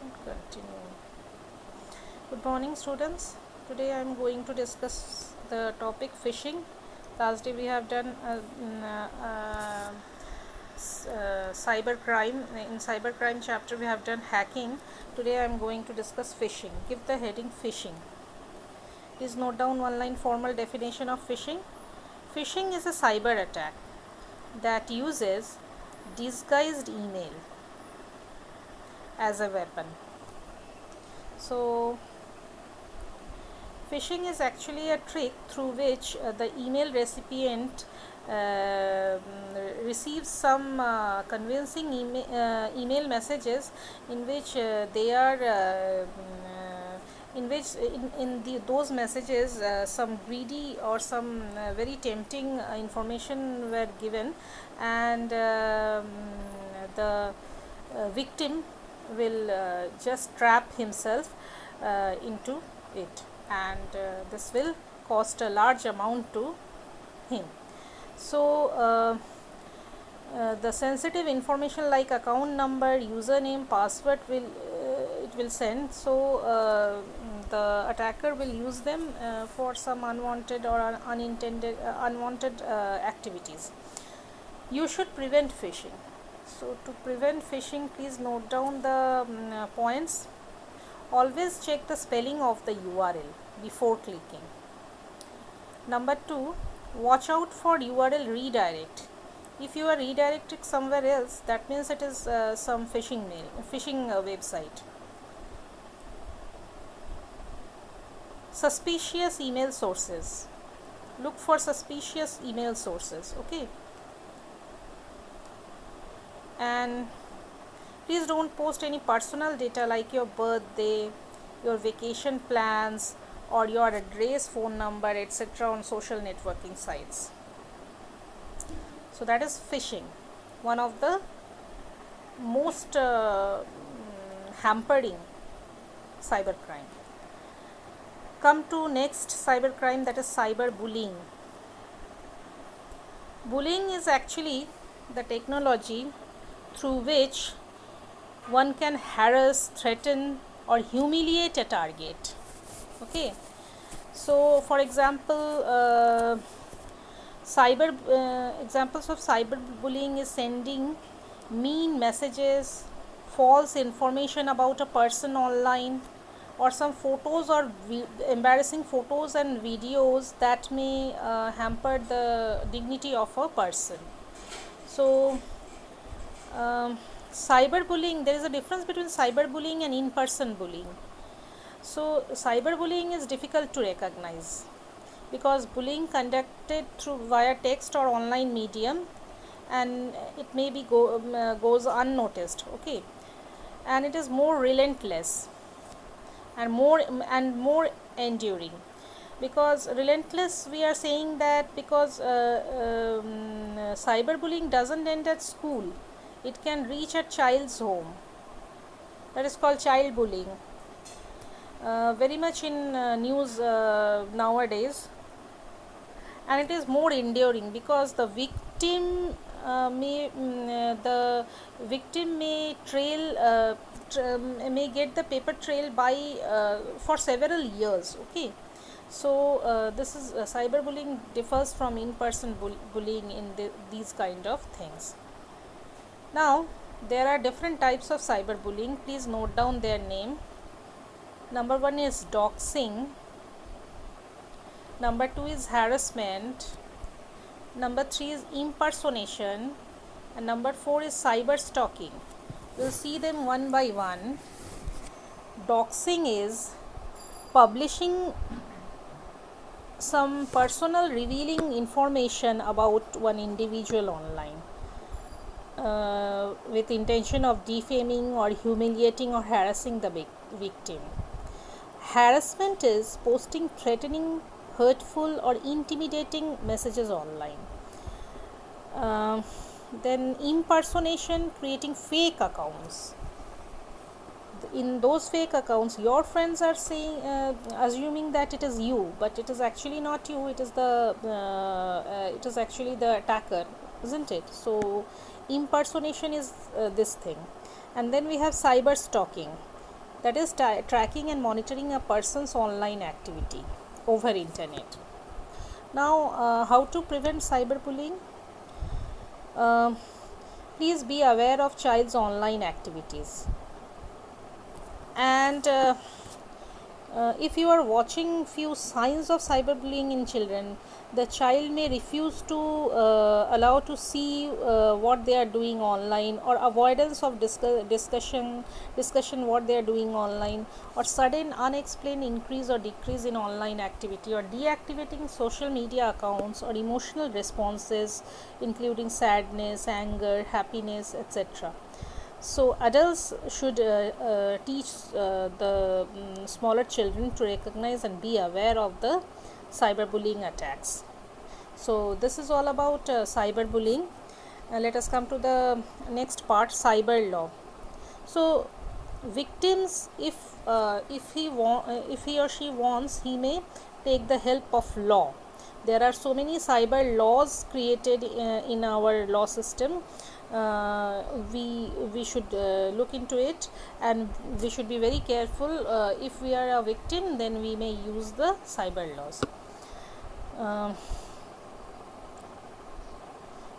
Continue. Good morning, students. Today I am going to discuss the topic phishing. Last day we have done cyber crime. In cyber crime chapter we have done hacking. Today I am going to discuss phishing. Give the heading phishing. Please note down one line formal definition of phishing. Phishing is a cyber attack that uses disguised email as a weapon. So phishing is actually a trick through which the email recipient receives some convincing email messages in which they are those messages some greedy or some very tempting information were given, and the victim will just trap himself into it, and this will cost a large amount to him. So the sensitive information like account number, username, password will send. So the attacker will use them for some unwanted or unwanted activities. You should prevent phishing. So to prevent phishing, please note down the points. Always check the spelling of the URL before clicking. Number 2, watch out for URL redirect. If you are redirected somewhere else, that means it is some phishing website. Suspicious email sources. Look for suspicious email sources. Okay. And please don't post any personal data like your birthday, your vacation plans, or your address, phone number, etc. on social networking sites. So that is phishing, one of the most hampering cybercrime. Come to next cybercrime, that is cyberbullying. Bullying is actually the technology through which one can harass, threaten, or humiliate a target. Okay, so for example, examples of cyberbullying is sending mean messages, false information about a person online, or some photos or embarrassing photos and videos that may hamper the dignity of a person. So cyberbullying, there is a difference between cyberbullying and in-person bullying. So cyberbullying is difficult to recognize because bullying conducted via text or online medium, and it may be goes unnoticed. Okay, and it is more relentless and more enduring. Because relentless, we are saying that because cyberbullying doesn't end at school, it can reach a child's home. That is called child bullying. Very much in news nowadays, and it is more enduring because the victim may trail may get the paper trail by for several years. Okay, so this is cyberbullying differs from in-person bullying in these kind of things. Now there are different types of cyberbullying. Please note down their name. Number 1 is doxing. Number 2 is harassment. Number 3 is impersonation. And number 4 is cyber stalking. We'll see them one by one. Doxing is publishing some personal revealing information about one individual online with intention of defaming or humiliating or harassing the victim. Harassment is posting threatening, hurtful, or intimidating messages online. Then impersonation, creating fake accounts. In those fake accounts, your friends are saying, assuming that it is you, but it is actually not you. It is actually the attacker, isn't it? So impersonation is this thing. And then we have cyber stalking. that is tracking and monitoring a person's online activity over internet. Now, how to prevent cyberbullying? Uh, Please be aware of child's online activities, and if you are watching few signs of cyberbullying in children, the child may refuse to allow to see what they are doing online, or avoidance of discussion what they are doing online, or sudden unexplained increase or decrease in online activity, or deactivating social media accounts, or emotional responses including sadness, anger, happiness, etc. So adults should teach the smaller children to recognize and be aware of the cyberbullying attacks. So this is all about cyberbullying. Let us come to the next part, cyber law. So victims, if he or she wants, he may take the help of law. There are so many cyber laws created in our law system. We should look into it, and we should be very careful. If we are a victim, then we may use the cyber laws.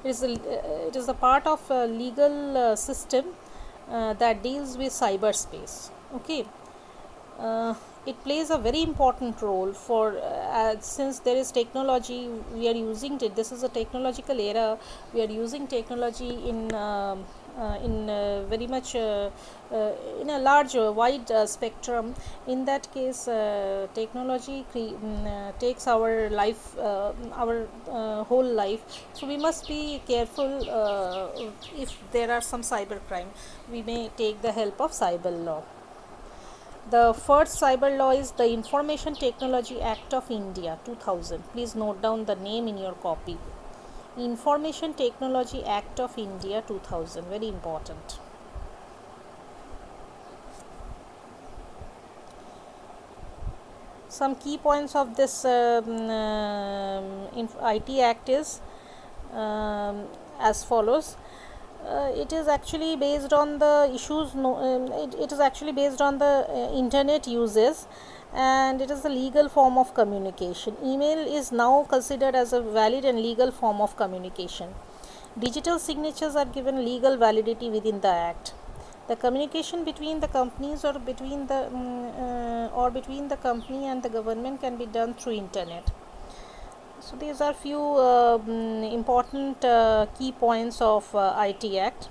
It is a part of a legal system that deals with cyberspace. Okay. It plays a very important role for since there is technology, we are using it. This is a technological era. We are using technology in very much in a large wide spectrum. In that case, technology takes our life, our whole life. So we must be careful. If there are some cyber crime, we may take the help of cyber law. The first cyber law is the Information Technology Act of India 2000. Please note down the name in your copy. Information Technology Act of India 2000, very important. Some key points of this IT Act is as follows. It is actually based on the issues. It is actually based on the internet uses, and it is a legal form of communication. Email is now considered as a valid and legal form of communication. Digital signatures are given legal validity within the Act. The communication between the companies or between the company and the government can be done through internet. So these are few important key points of IT Act.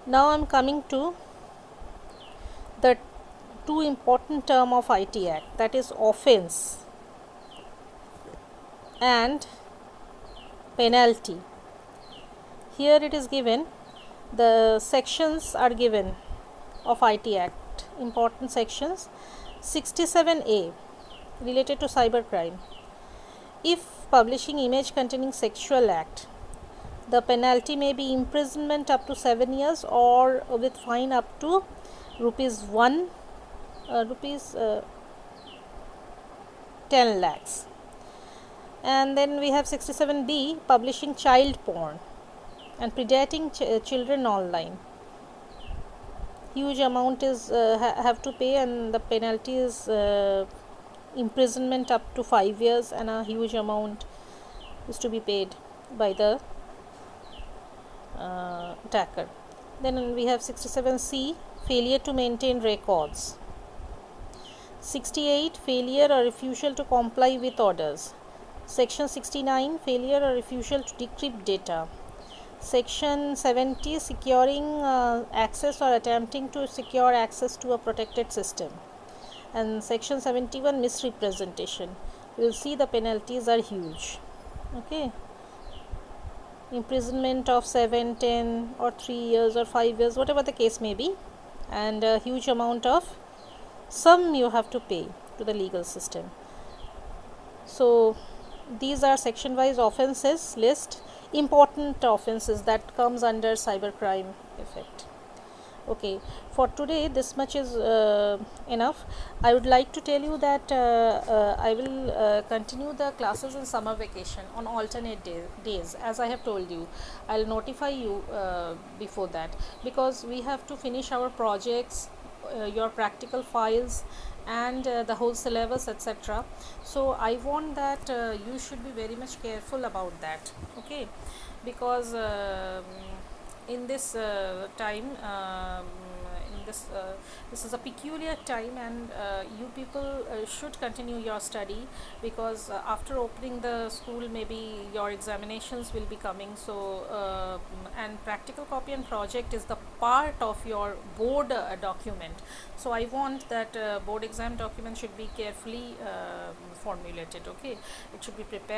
Now I am coming to the two important term of IT Act, that is offense and penalty. Here it is given, the sections are given of IT Act, important sections. 67A related to cybercrime. If publishing image containing sexual act, the penalty may be imprisonment up to 7 years or with fine up to rupees 10 lakhs. And then we have 67B, publishing child porn and predating children online. Huge amount is have to pay, and the penalty is imprisonment up to 5 years, and a huge amount is to be paid by the attacker. Then we have 67C, failure to maintain records. 68, failure or refusal to comply with orders. Section 69, failure or refusal to decrypt data. Section 70, securing access or attempting to secure access to a protected system. And section 71, misrepresentation. You will see the penalties are huge. Okay, imprisonment of 7, 10 or 3 years or 5 years, whatever the case may be, and a huge amount of sum you have to pay to the legal system. So these are section wise offenses list, important offenses that comes under cybercrime effect. Okay, for today this much is enough. I would like to tell you that I will continue the classes in summer vacation on alternate days, as I have told you. I'll notify you before that, because we have to finish our projects your practical files and the whole syllabus, etc. So I want that you should be very much careful about that, okay, because in this time, in this is a peculiar time, and you people should continue your study, because after opening the school maybe your examinations will be coming. So and practical copy and project is the part of your board document. So I want that board exam document should be carefully formulated, okay, it should be prepared